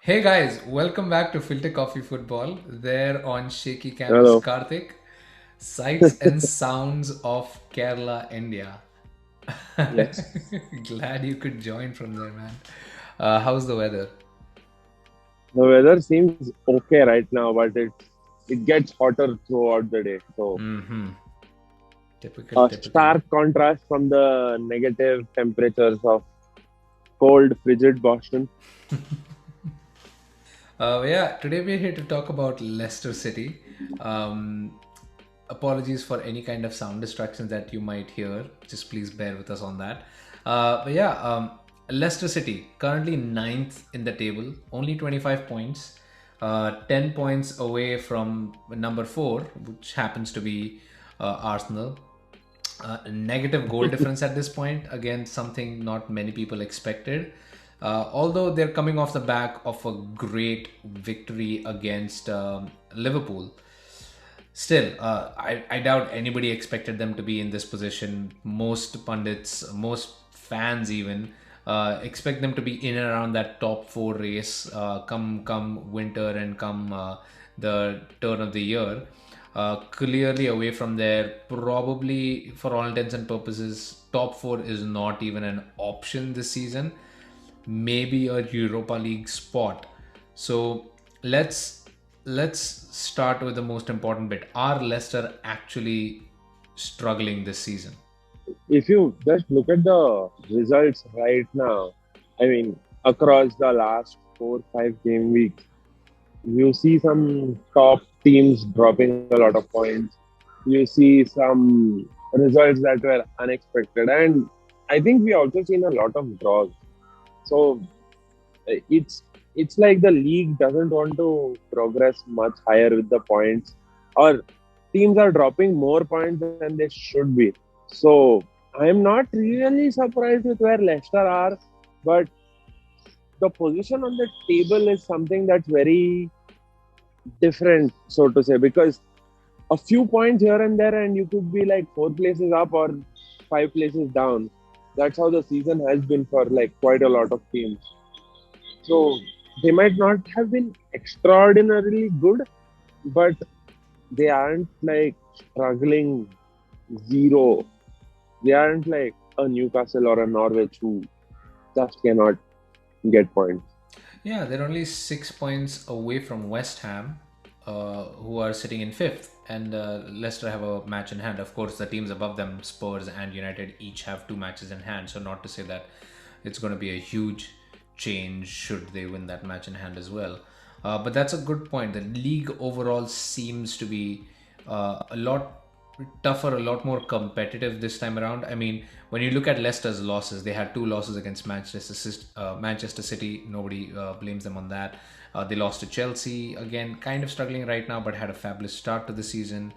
Hey guys, welcome back to Filter Coffee Football. There on shaky cam is Hello. Karthik. Sights and sounds of Kerala, India. Yes. Glad you could join from there, man. How's the weather? The weather seems okay right now, but it gets hotter throughout the day. So Mm-hmm. Typical, a typical. stark contrast from the negative temperatures of cold, frigid Boston. Yeah, today we're here to talk about Leicester City. Um, Apologies for any kind of sound distractions that you might hear. Just please bear with us on that. But yeah, Leicester City currently ninth in the table, only 25 points, 10 points away from number four, which happens to be Arsenal. Negative goal difference at this point. Again, something not many people expected. Although they're coming off the back of a great victory against Liverpool. Still, I doubt anybody expected them to be in this position. Most pundits, most fans even, expect them to be in and around that top four race come winter and come the turn of the year. Clearly away from there, probably for all intents and purposes, top four is not even an option this season. Maybe a Europa League spot. So let's let's start with the most important bit. Are Leicester actually struggling this season? If you just look at the results right now, I mean, across the last 4, 5 game weeks, you see some top teams dropping a lot of points. You see some results that were unexpected, and I think we also seen a lot of draws. So it's like the league doesn't want to progress much higher with the points, or teams are dropping more points than they should be. So I'm not really surprised with where Leicester are, but the position on the table is something that's very different, so to say, because a few points here and there, and you could be like 4 places up or 5 places down. That's how the season has been for like quite a lot of teams. So they might not have been extraordinarily good, but they aren't like struggling zero. They aren't like a Newcastle or a Norwich who just cannot get points. Yeah, they're only 6 points away from West Ham, who are sitting in fifth, and Leicester have a match in hand. Of course, the teams above them, Spurs and United, each have two matches in hand. So, not to say that it's going to be a huge change should they win that match in hand as well. But that's a good point. The league overall seems to be a lot tougher, a lot more competitive this time around. I mean, when you look at Leicester's losses, they had two losses against Manchester City. Nobody blames them on that. They lost to Chelsea again, kind of struggling right now, but had a fabulous start to the season.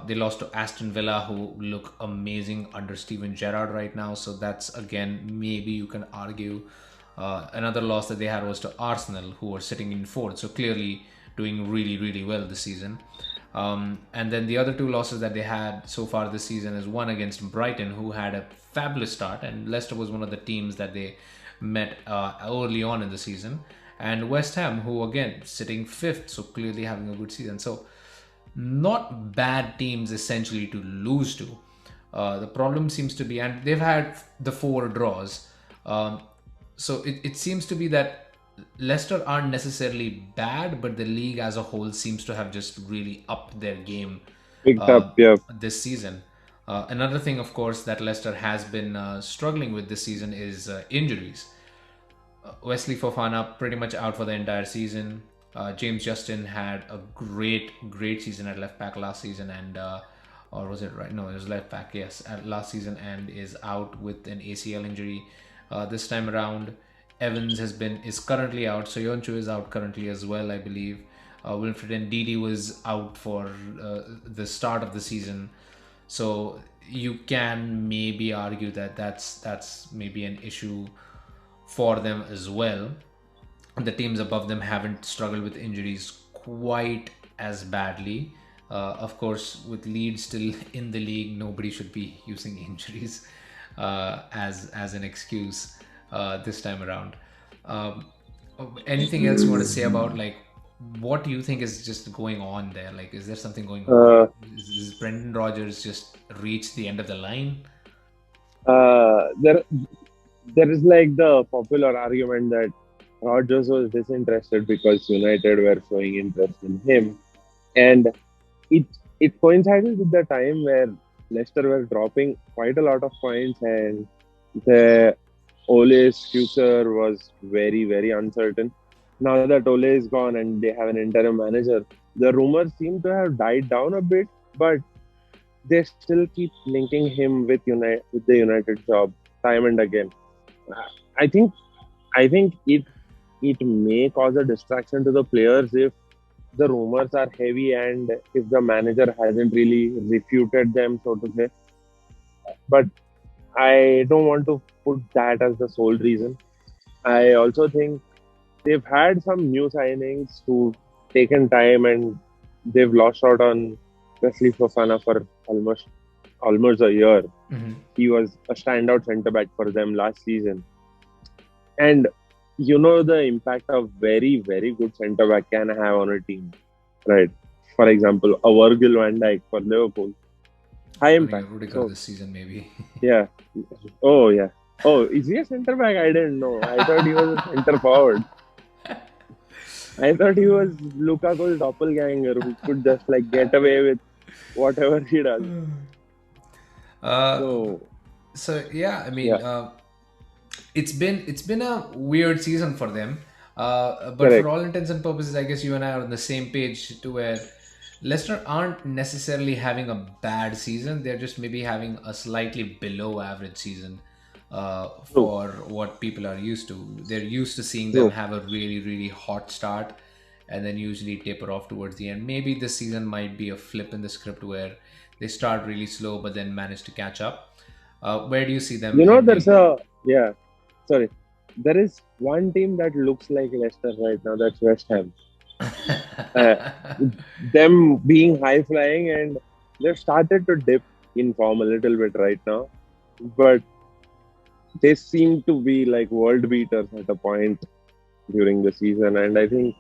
They lost to Aston Villa, who look amazing under Steven Gerrard right now. So that's again, maybe you can argue. Another loss that they had was to Arsenal, who were sitting in fourth. So clearly doing really, really well this season. And then the other two losses that they had so far this season is one against Brighton, who had a fabulous start, and Leicester was one of the teams that they met early on in the season, and West Ham, who again sitting fifth, so clearly having a good season. So not bad teams essentially to lose to. The problem seems to be, and they've had the four draws. Um, so it seems to be that Leicester aren't necessarily bad, but the league as a whole seems to have just really upped their game Picked up, uh, yeah. this season. Another thing, of course, that Leicester has been struggling with this season is injuries. Wesley Fofana pretty much out for the entire season. James Justin had a great season at left back last season, and or was it right? No, it was left back. Yes, at last season, and is out with an ACL injury. This time around, Evans is currently out. So Yonchu is out currently as well, I believe. Wilfred and Didi was out for the start of the season. So you can maybe argue that that's maybe an issue for them as well. The teams above them haven't struggled with injuries quite as badly. Of course, with Leeds still in the league, nobody should be using injuries as an excuse this time around. Um, Anything else you want to say about, like, what do you think is just going on there? Like, is there something going on? Uh, Is Brendan Rodgers just reached the end of the line? there, there is like the popular argument that Rodgers was disinterested because United were showing interest in him, and it it coincided with the time where Leicester were dropping quite a lot of points, and the Ole's future was very uncertain. Now that Ole is gone and they have an interim manager, the rumors seem to have died down a bit, but they still keep linking him with with the United job time and again. I think I think it may cause a distraction to the players if the rumors are heavy and if the manager hasn't really refuted them, so to say. But I don't want to put that as the sole reason. I also think they've had some new signings who've taken time and they've lost out on Wesley Fofana for almost a year. Hmm. He was a standout centre back for them last season. And you know the impact a very good centre back can have on a team, right? For example, a Virgil van Dijk for Liverpool, high Running a impact. Rudiger So this season, maybe. yeah, oh yeah, oh is he a centre back? I didn't know. I thought he was a centre forward. I thought he was Lukaku's doppelganger who could just like get away with whatever he does. uh, So so yeah, I mean, yeah, it's been a weird season for them. But for correct. all intents and purposes, I guess you and I are on the same page to where Leicester aren't necessarily having a bad season. They're just maybe having a slightly below average season True, for what people are used to. They're used to seeing them true. have a really hot start and then usually taper off towards the end. Maybe this season might be a flip in the script where they start really slow but then manage to catch up. Where do you see them You know, there's ending? a yeah. Sorry, there is one team that looks like Leicester right now. That's West Ham. Uh, them being high flying and they've started to dip in form a little bit right now, but they seem to be like world beaters at a point during the season, and I think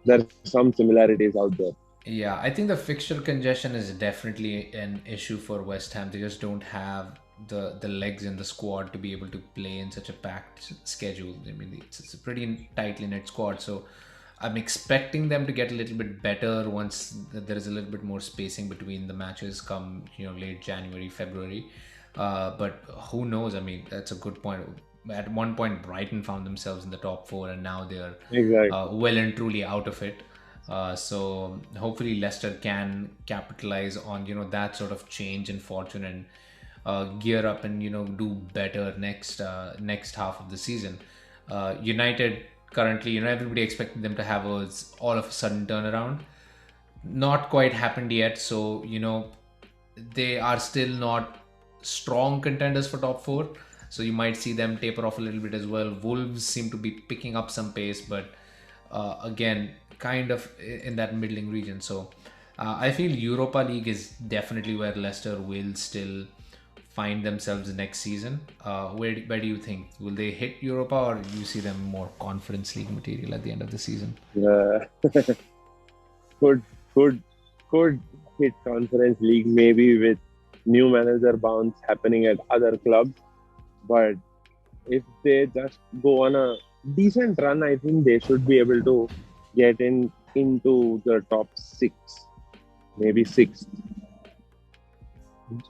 there's some similarities out there. Yeah, I think the fixture congestion is definitely an issue for West Ham. They just don't have the legs in the squad to be able to play in such a packed schedule. I mean, it's a pretty tightly knit squad, so I'm expecting them to get a little bit better once there is a little bit more spacing between the matches come, late January, February. But who knows? I mean, that's a good point. At one point, Brighton found themselves in the top four, and now they're Exactly. well and truly out of it. So hopefully Leicester can capitalize on that sort of change in fortune and gear up and do better next half of the season. United currently, everybody expected them to have all of a sudden turnaround. Not quite happened yet. So they are still not strong contenders for top four. So you might see them taper off a little bit as well. Wolves seem to be picking up some pace, but again, kind of in that middling region. So I feel Europa League is definitely where Leicester will still find themselves next season. Where do you think? Will they hit Europa, or do you see them more Conference League material at the end of the season? Uh, could could could hit Conference League maybe with new manager bounce happening at other clubs, but if they just go on a decent run, I think they should be able to get into the top six, maybe six.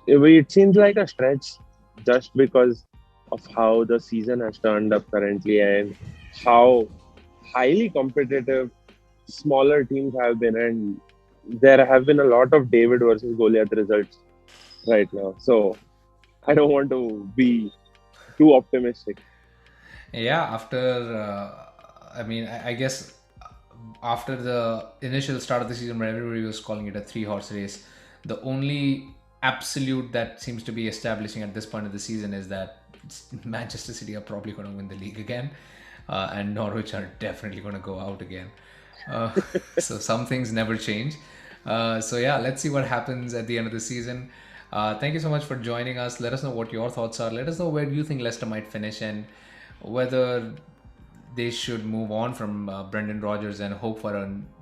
It seems like a stretch just because of how the season has turned up currently and how highly competitive smaller teams have been, and there have been a lot of David versus Goliath results right now. So I don't want to be too optimistic. Yeah, after I mean, I guess after the initial start of the season where everybody was calling it a three-horse race, the only absolute that seems to be establishing at this point of the season is that Manchester City are probably going to win the league again, and Norwich are definitely going to go out again. Uh, so some things never change. So yeah, let's see what happens at the end of the season. Thank you so much for joining us. Let us know what your thoughts are. Let us know where you think Leicester might finish and whether they should move on from Brendan Rodgers and hope for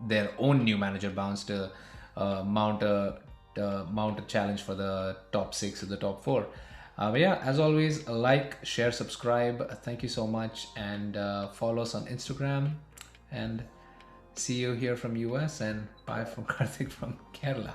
their own new manager bounce to mount a challenge for the top six or the top four. But yeah, as always, like, share, subscribe. Thank you so much, and follow us on Instagram. And see you here from US, and bye from Karthik from Kerala.